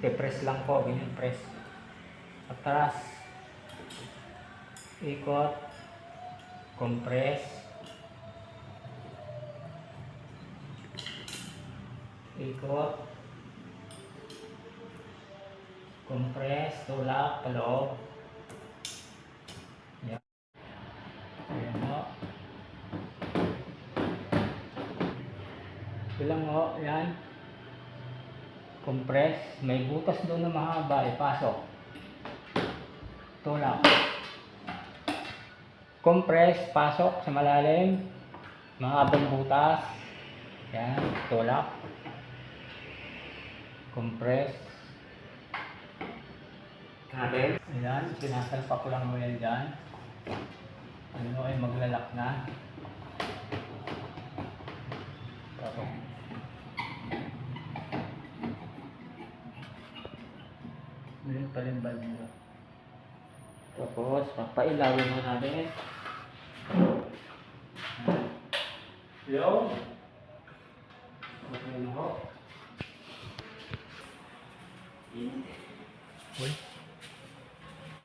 Pe-press lang po, ganyan press. Atras. Ikot. Compress. Ikot. Compress. Tulak. Paloob. Yan. Ayan o. Bilang o. Yan. Compress. May butas doon na mahaba. Ipasok. Tulak. Compress. Pasok sa malalim. Mahabang butas. Yan. Tulak. Compress. Natin. Ayan. Sinasalpak ko lang mo yan dyan. Ano ay maglalak na. Tapos. Ngayon pa rin ba nila? Tapos, papailawin mo natin. Yo!